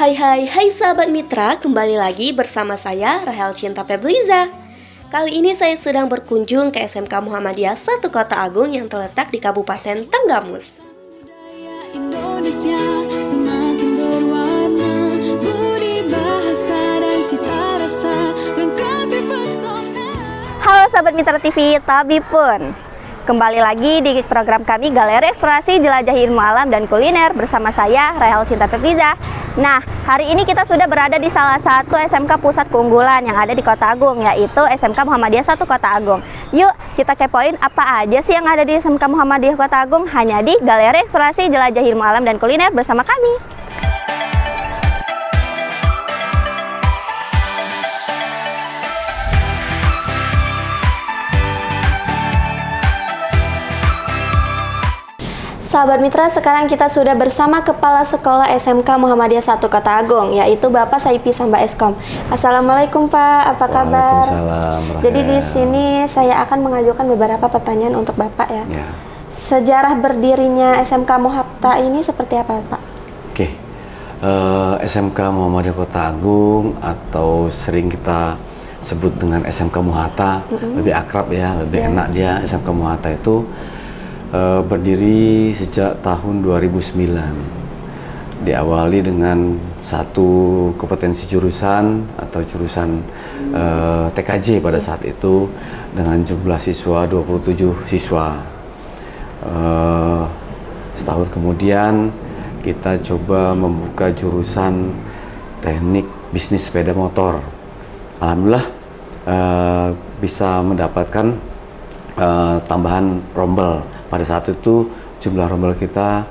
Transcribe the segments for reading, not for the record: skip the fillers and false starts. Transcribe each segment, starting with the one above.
Hai sahabat mitra, kembali lagi bersama saya Rahel Cinta Febliza. Kali ini saya sedang berkunjung ke SMK Muhammadiyah 1 Kota Agung yang terletak di Kabupaten Tenggamus. Indonesia semakin berwarna, budi bahasa dan cita rasa lengkapi pesona. Halo sahabat Mitra TV, Tabipun. Kembali lagi di program kami Galeri Eksplorasi Jelajahi Ilmu Alam dan Kuliner bersama saya Rahel Cinta Febliza. Nah, hari ini kita sudah berada di salah satu SMK pusat keunggulan yang ada di Kota Agung, yaitu SMK Muhammadiyah 1 Kota Agung. Yuk, kita kepoin apa aja sih yang ada di SMK Muhammadiyah Kota Agung hanya di Galeri Eksplorasi Jelajahi Ilmu Alam dan Kuliner bersama kami. Sahabat Mitra, sekarang kita sudah bersama Kepala Sekolah SMK Muhammadiyah 1 Kota Agung, yaitu Bapak Saipi Samba Eskom. Assalamualaikum Pak, apa kabar? Waalaikumsalam. Jadi di sini saya akan mengajukan beberapa pertanyaan untuk Bapak ya. Sejarah berdirinya SMK Muhatta ini seperti apa Pak? Oke, SMK Muhammadiyah Kota Agung atau sering kita sebut dengan SMK Muhatta, lebih akrab ya, lebih enak dia. SMK Muhatta itu berdiri sejak tahun 2009. Diawali dengan satu kompetensi jurusan atau jurusan TKJ pada saat itu dengan jumlah siswa 27 siswa. Setahun kemudian kita coba membuka jurusan teknik bisnis sepeda motor. Alhamdulillah bisa mendapatkan tambahan rombel. Pada saat itu jumlah rombel kita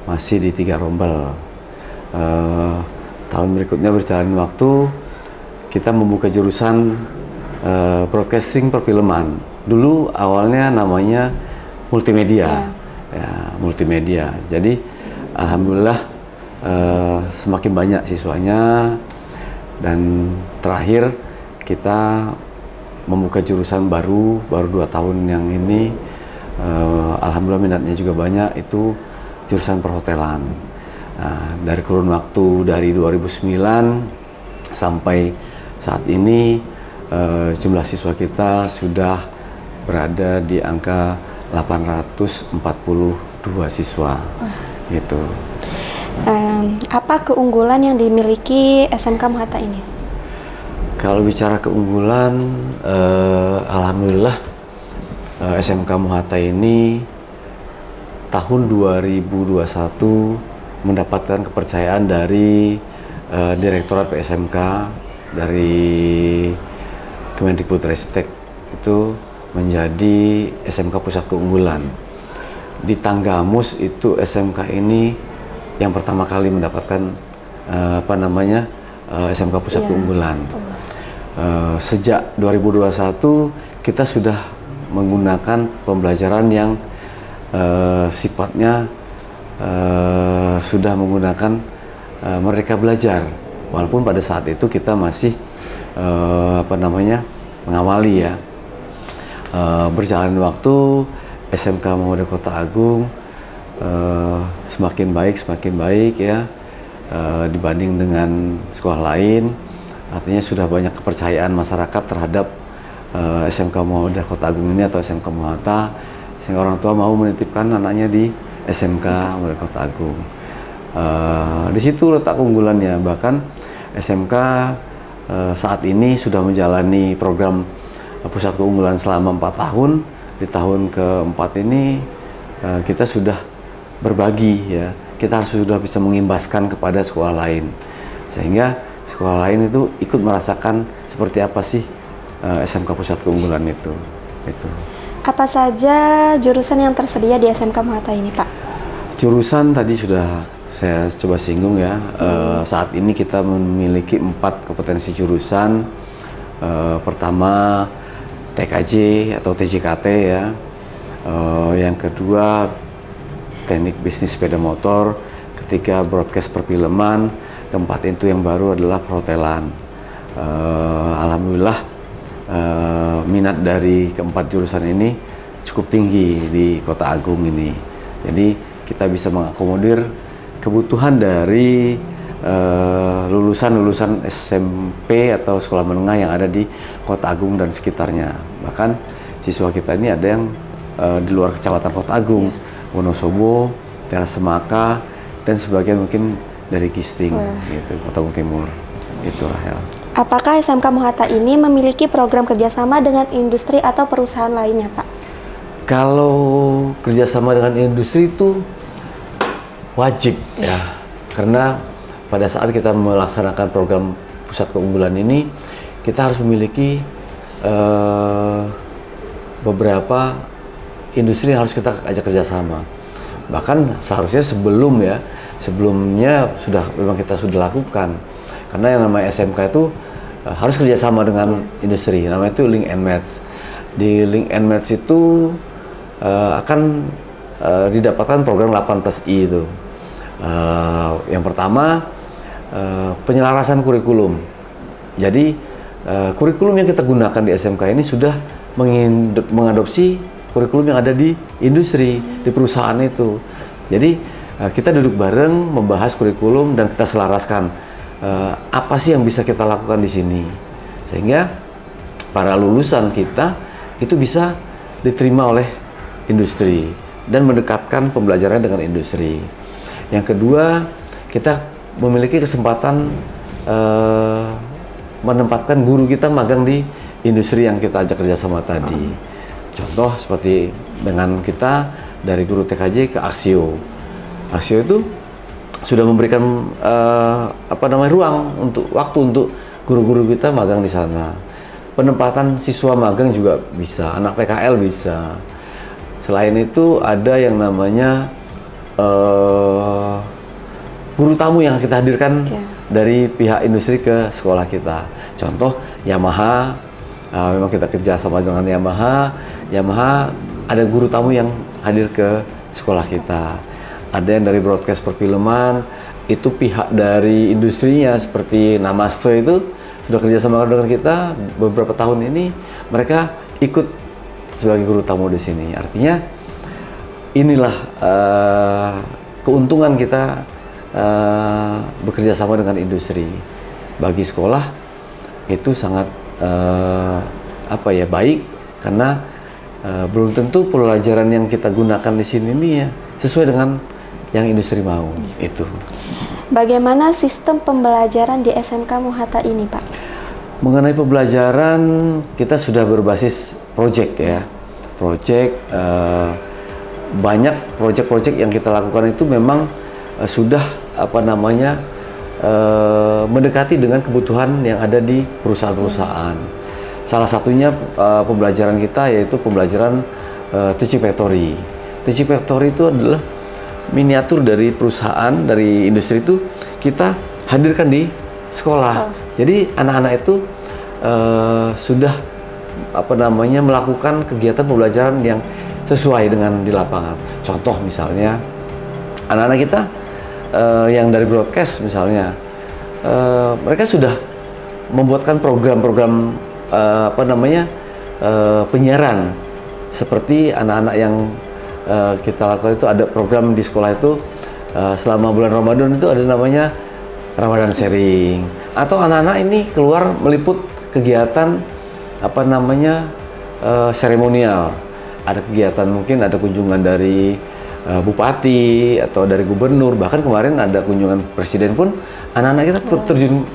masih di 3 rombel. Tahun berikutnya berjalan waktu, kita membuka jurusan broadcasting perfilman. Dulu awalnya namanya multimedia, multimedia. Jadi alhamdulillah semakin banyak siswanya, dan terakhir kita membuka jurusan baru 2 tahun yang ini. Alhamdulillah minatnya juga banyak, itu jurusan perhotelan. Dari kurun waktu dari 2009 sampai saat ini jumlah siswa kita sudah berada di angka 842 siswa. Gitu. Apa keunggulan yang dimiliki SMK Muhatta ini? Kalau bicara keunggulan, alhamdulillah SMK Muhatta ini tahun 2021 mendapatkan kepercayaan dari Direktorat PSMK, dari Kemendikbudristek, itu menjadi SMK pusat keunggulan. Di Tanggamus itu SMK ini yang pertama kali mendapatkan SMK pusat keunggulan. Sejak 2021 kita sudah menggunakan pembelajaran yang sifatnya sudah menggunakan Merdeka Belajar, walaupun pada saat itu kita masih mengawali ya. Berjalan waktu, SMK Muhammadiyah Kota Agung semakin baik ya, dibanding dengan sekolah lain. Artinya sudah banyak kepercayaan masyarakat terhadap SMK Muhammadiyah Kota Agung ini atau SMK Muhatta, sehingga orang tua mau menitipkan anaknya di SMK Muhammadiyah Kota Agung. Di situ letak keunggulannya. Bahkan SMK saat ini sudah menjalani program pusat keunggulan selama 4 tahun. Di tahun keempat ini kita sudah berbagi ya. Kita harus sudah bisa mengimbaskan kepada sekolah lain, sehingga sekolah lain itu ikut merasakan seperti apa sih SMK pusat keunggulan itu. Apa saja jurusan yang tersedia di SMK Muhatta ini, Pak? Jurusan tadi sudah saya coba singgung ya. Saat ini kita memiliki 4 kompetensi jurusan. Pertama TKJ atau TJKT ya. Yang kedua teknik bisnis sepeda motor. Ketiga broadcast perfilman. Keempat itu yang baru adalah perhotelan. Alhamdulillah minat dari keempat jurusan ini cukup tinggi di Kota Agung ini. Jadi kita bisa mengakomodir kebutuhan dari lulusan SMP atau sekolah menengah yang ada di Kota Agung dan sekitarnya. Bahkan siswa kita ini ada yang di luar kecamatan Kota Agung, Wonosobo, Teras Semaka, dan sebagian mungkin dari Kisting, gitu, Kota Agung Timur. Itu Rahel. Apakah SMK Muhatta ini memiliki program kerjasama dengan industri atau perusahaan lainnya, Pak? Kalau kerjasama dengan industri itu wajib ya, karena pada saat kita melaksanakan program pusat keunggulan ini, kita harus memiliki beberapa industri yang harus kita ajak kerjasama. Bahkan seharusnya sebelumnya memang kita sudah lakukan. Karena yang namanya SMK itu harus kerjasama dengan industri, namanya itu link and match. Di link and match itu akan didapatkan program 8+I itu. Yang pertama, penyelarasan kurikulum. Jadi kurikulum yang kita gunakan di SMK ini sudah mengadopsi kurikulum yang ada di industri, di perusahaan itu. Jadi kita duduk bareng membahas kurikulum dan kita selaraskan apa sih yang bisa kita lakukan di sini, sehingga para lulusan kita itu bisa diterima oleh industri dan mendekatkan pembelajarannya dengan industri. Yang kedua, kita memiliki kesempatan menempatkan guru kita magang di industri yang kita ajak kerjasama tadi. Contoh seperti dengan kita dari guru TKJ ke Aksio. Aksio itu sudah memberikan ruang waktu untuk guru-guru kita magang di sana. Penempatan siswa magang juga bisa, anak PKL bisa. Selain itu ada yang namanya guru tamu yang kita hadirkan dari pihak industri ke sekolah kita. Contoh Yamaha, memang kita kerja sama dengan Yamaha. Yamaha ada guru tamu yang hadir ke sekolah kita. Ada yang dari broadcast perfilman, itu pihak dari industrinya seperti Namaste itu sudah kerja sama dengan kita beberapa tahun ini. Mereka ikut sebagai guru tamu di sini. Artinya inilah keuntungan kita bekerja sama dengan industri. Bagi sekolah itu sangat baik, karena belum tentu pelajaran yang kita gunakan di sini ini ya sesuai dengan yang industri mau. Itu. Bagaimana sistem pembelajaran di SMK Muhatta ini, Pak? Mengenai pembelajaran, kita sudah berbasis project ya. Project, banyak project-project yang kita lakukan itu memang sudah mendekati dengan kebutuhan yang ada di perusahaan-perusahaan. Salah satunya pembelajaran kita yaitu pembelajaran Teaching Factory. Teaching Factory itu adalah miniatur dari perusahaan, dari industri itu kita hadirkan di sekolah. Jadi anak-anak itu sudah melakukan kegiatan pembelajaran yang sesuai dengan di lapangan. Contoh misalnya anak-anak kita yang dari broadcast misalnya, mereka sudah membuatkan program-program penyiaran. Seperti anak-anak yang kita lakukan itu ada program di sekolah itu selama bulan Ramadan itu ada namanya Ramadan Sharing. Atau anak-anak ini keluar meliput kegiatan seremonial. Ada kegiatan, mungkin ada kunjungan dari bupati atau dari gubernur, bahkan kemarin ada kunjungan presiden pun anak-anak kita terjun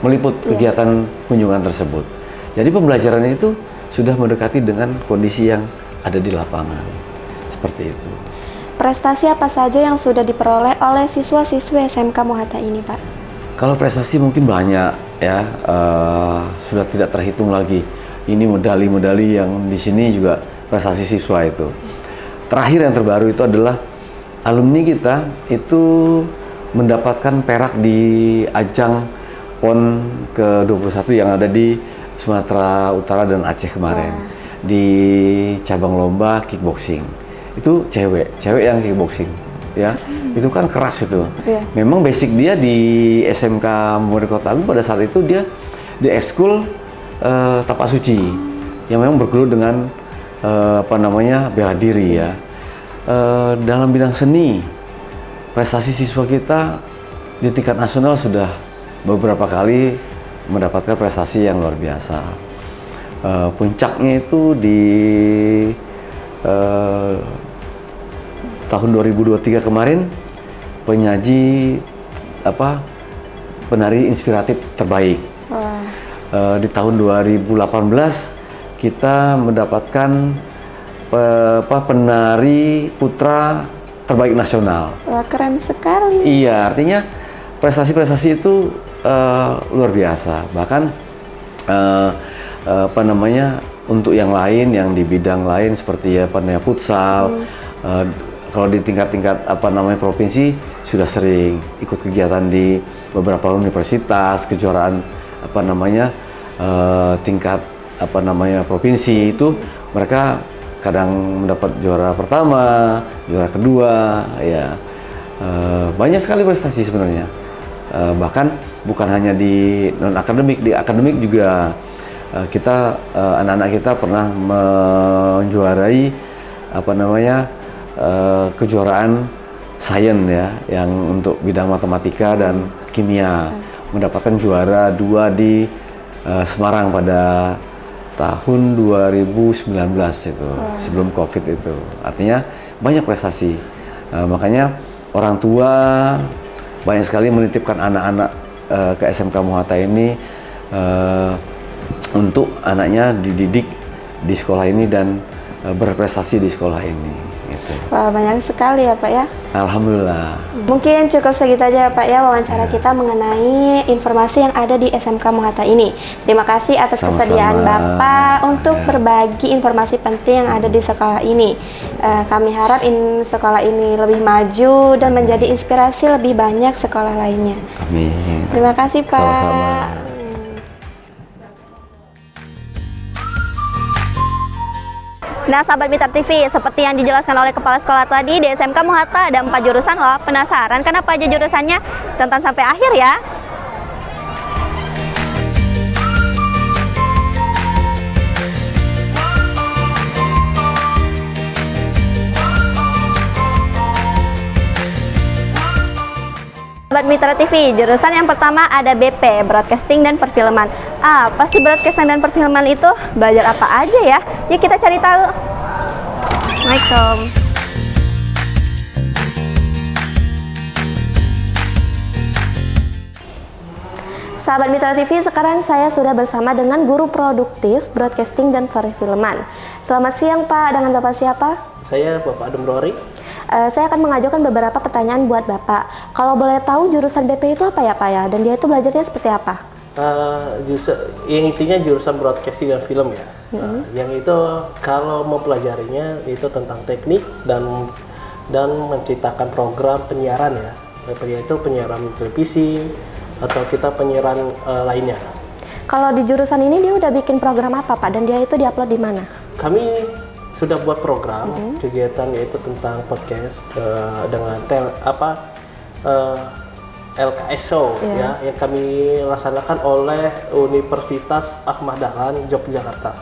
meliput kegiatan kunjungan tersebut. Jadi pembelajaran itu sudah mendekati dengan kondisi yang ada di lapangan. Seperti itu. Prestasi apa saja yang sudah diperoleh oleh siswa-siswi SMK Muhatta ini, Pak? Kalau prestasi mungkin banyak ya, sudah tidak terhitung lagi. Ini medali-medali yang di sini juga prestasi siswa itu. Terakhir yang terbaru itu adalah alumni kita itu mendapatkan perak di ajang PON ke-21 yang ada di Sumatera Utara dan Aceh kemarin. Di cabang lomba kickboxing. Itu cewek yang kickboxing ya. Itu kan keras itu. Memang basic dia di SMK Muhammadiyah Kota Agung pada saat itu dia di ekskul Tapak Suci yang memang bergelut dengan bela diri ya. Dalam bidang seni, prestasi siswa kita di tingkat nasional sudah beberapa kali mendapatkan prestasi yang luar biasa. Puncaknya itu di tahun 2023 kemarin, penyaji penari inspiratif terbaik. Di tahun 2018 kita mendapatkan penari putra terbaik nasional. Wah, keren sekali. Iya, artinya prestasi-prestasi itu luar biasa. Bahkan untuk yang lain, yang di bidang lain seperti futsal, kalau di tingkat-tingkat provinsi sudah sering ikut kegiatan di beberapa universitas, kejuaraan tingkat provinsi itu mereka kadang mendapat juara pertama, juara kedua, ya banyak sekali prestasi sebenarnya. Bahkan bukan hanya di non akademik, di akademik juga kita anak-anak kita pernah menjuarai kejuaraan sains ya, yang untuk bidang matematika dan kimia, mendapatkan juara 2 di Semarang pada tahun 2019 itu, sebelum COVID itu. Artinya banyak prestasi. Makanya orang tua banyak sekali menitipkan anak-anak ke SMK Muhatta ini untuk anaknya dididik di sekolah ini dan berprestasi di sekolah ini. Gitu. Wah, banyak sekali ya Pak ya. Alhamdulillah. Mungkin cukup segitu aja ya Pak ya wawancara kita mengenai informasi yang ada di SMK Muhatta ini. Terima kasih atas Sama-sama. kesediaan Bapak untuk berbagi informasi penting yang ada di sekolah ini. Kami harap sekolah ini lebih maju dan menjadi inspirasi lebih banyak sekolah lainnya. Amin. Terima kasih Pak. Sama-sama. Nah, sahabat Mitra TV, seperti yang dijelaskan oleh kepala sekolah tadi, di SMK Muhatta ada 4 jurusan loh. Penasaran kenapa aja jurusannya? Tonton sampai akhir ya. Sahabat Mitra TV, jurusan yang pertama ada BP, Broadcasting dan Perfilman. Apa sih Broadcasting dan Perfilman itu? Belajar apa aja ya? Yuk kita cari tahu. Assalamualaikum. Sahabat Mitra TV, sekarang saya sudah bersama dengan guru produktif Broadcasting dan Perfilman. Selamat siang Pak, dengan Bapak siapa? Saya Bapak Adem Rory. Saya akan mengajukan beberapa pertanyaan buat Bapak. Kalau boleh tahu jurusan BP itu apa ya Pak ya? Dan dia itu belajarnya seperti apa? Yang intinya jurusan broadcasting dan film ya. Yang itu kalau mempelajarinya itu tentang teknik dan menciptakan program penyiaran ya. Yaitu penyiaran televisi atau kita penyiaran lainnya. Kalau di jurusan ini dia udah bikin program apa Pak? Dan dia itu diupload di mana? Kami sudah buat program kegiatan yaitu tentang podcast dengan LKSO ya, yang kami laksanakan oleh Universitas Ahmad Dahlan Yogyakarta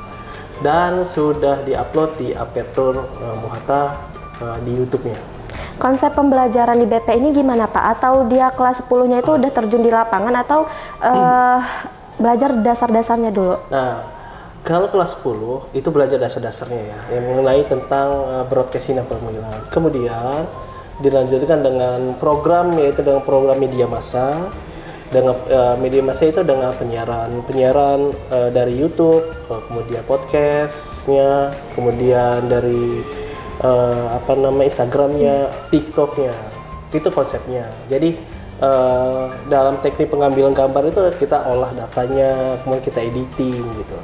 dan sudah diupload di Aperture Muhatta di YouTube-nya. Konsep pembelajaran di BP ini gimana Pak? Atau dia kelas 10-nya itu udah terjun di lapangan atau belajar dasar-dasarnya dulu? Nah, kalau kelas 10 itu belajar dasar-dasarnya ya, yang mengenai tentang broadcasting dan pemilihan. Kemudian dilanjutkan dengan program, yaitu dengan program media massa. Dengan media massa itu dengan penyiaran dari YouTube, kemudian podcastnya, kemudian dari Instagramnya, TikToknya. Itu konsepnya. Jadi dalam teknik pengambilan gambar itu kita olah datanya, kemudian kita editing gitu.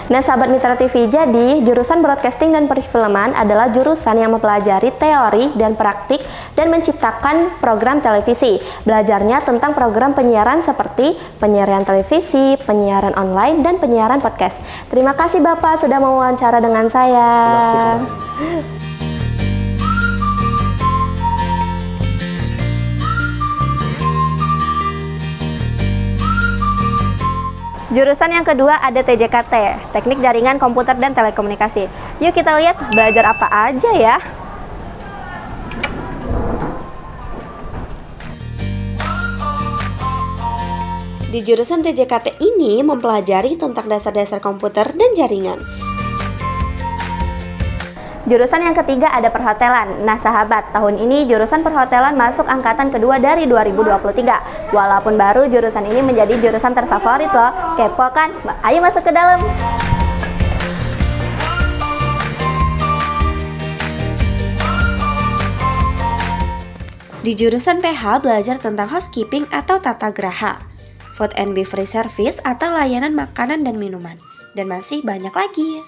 Nah, sahabat Mitra TV, jadi jurusan Broadcasting dan Perfilman adalah jurusan yang mempelajari teori dan praktik dan menciptakan program televisi. Belajarnya tentang program penyiaran seperti penyiaran televisi, penyiaran online, dan penyiaran podcast. Terima kasih Bapak sudah mewawancara dengan saya. Terima kasih. Jurusan yang kedua ada TJKT, Teknik Jaringan Komputer dan Telekomunikasi. Yuk kita lihat belajar apa aja ya. Di jurusan TJKT ini mempelajari tentang dasar-dasar komputer dan jaringan. Jurusan yang ketiga ada perhotelan. Nah sahabat, tahun ini jurusan perhotelan masuk angkatan kedua dari 2023. Walaupun baru, jurusan ini menjadi jurusan terfavorit loh. Kepo kan? Ayo masuk ke dalam. Di jurusan PH belajar tentang housekeeping atau tata graha, food and beverage service atau layanan makanan dan minuman, dan masih banyak lagi.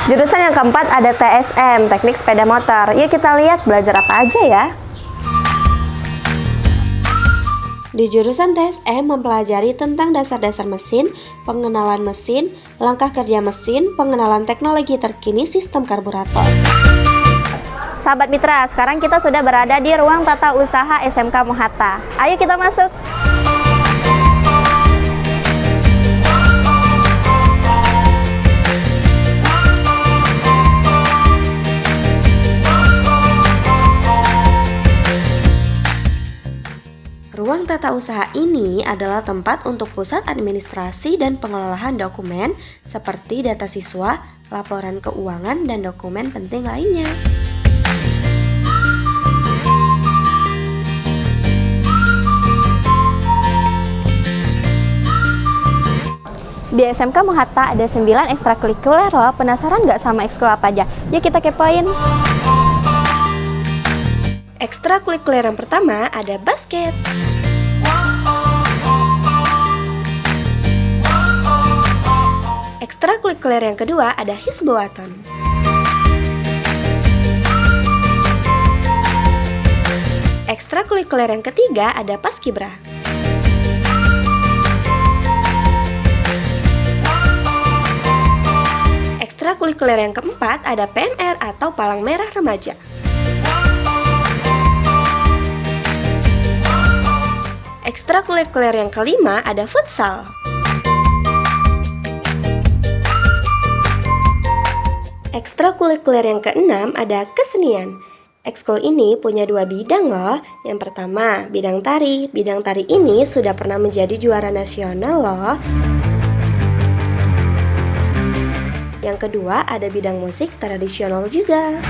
Jurusan yang keempat ada TSM, teknik sepeda motor. Yuk kita lihat belajar apa aja ya. Di jurusan TSM mempelajari tentang dasar-dasar mesin, pengenalan mesin, langkah kerja mesin, pengenalan teknologi terkini sistem karburator. Sahabat Mitra, sekarang kita sudah berada di ruang tata usaha SMK Muhatta. Ayo kita masuk. Ruang tata usaha ini adalah tempat untuk pusat administrasi dan pengelolaan dokumen seperti data siswa, laporan keuangan, dan dokumen penting lainnya. Di SMK Muhatta ada 9 ekstrakurikuler loh. Penasaran nggak sama ekskul apa aja? Yuk kita kepoin. Ekstrakurikuler yang pertama ada basket. Ekstrakurikuler yang kedua ada hisbuaton. Ekstrakurikuler yang ketiga ada paskibra. Ekstrakurikuler yang keempat ada PMR atau Palang Merah Remaja. Ekstrakurikuler yang kelima ada futsal. Ekstrakurikuler yang keenam ada kesenian. Ekskul ini punya 2 bidang loh. Yang pertama, bidang tari. Bidang tari ini sudah pernah menjadi juara nasional loh. Yang kedua, ada bidang musik tradisional juga.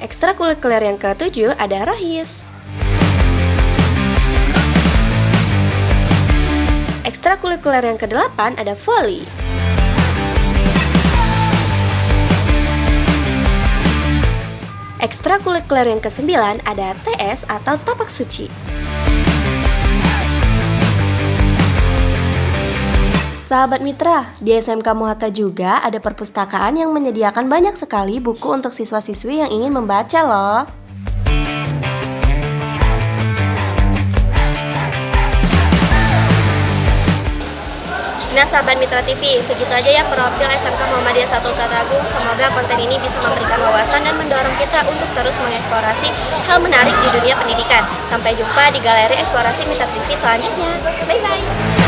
Ekstrakurikuler yang ke-7 ada rohis. Ekstrakurikuler yang ke-8 ada voli. Ekstrakurikuler yang ke-9 ada TS atau tapak suci. Sahabat Mitra, di SMK Muhatta juga ada perpustakaan yang menyediakan banyak sekali buku untuk siswa-siswi yang ingin membaca loh. Nah sahabat Mitra TV, segitu aja ya profil SMK Muhammadiyah 1 Kota-Agung. Semoga konten ini bisa memberikan wawasan dan mendorong kita untuk terus mengeksplorasi hal menarik di dunia pendidikan. Sampai jumpa di galeri eksplorasi Mitra TV selanjutnya. Bye-bye.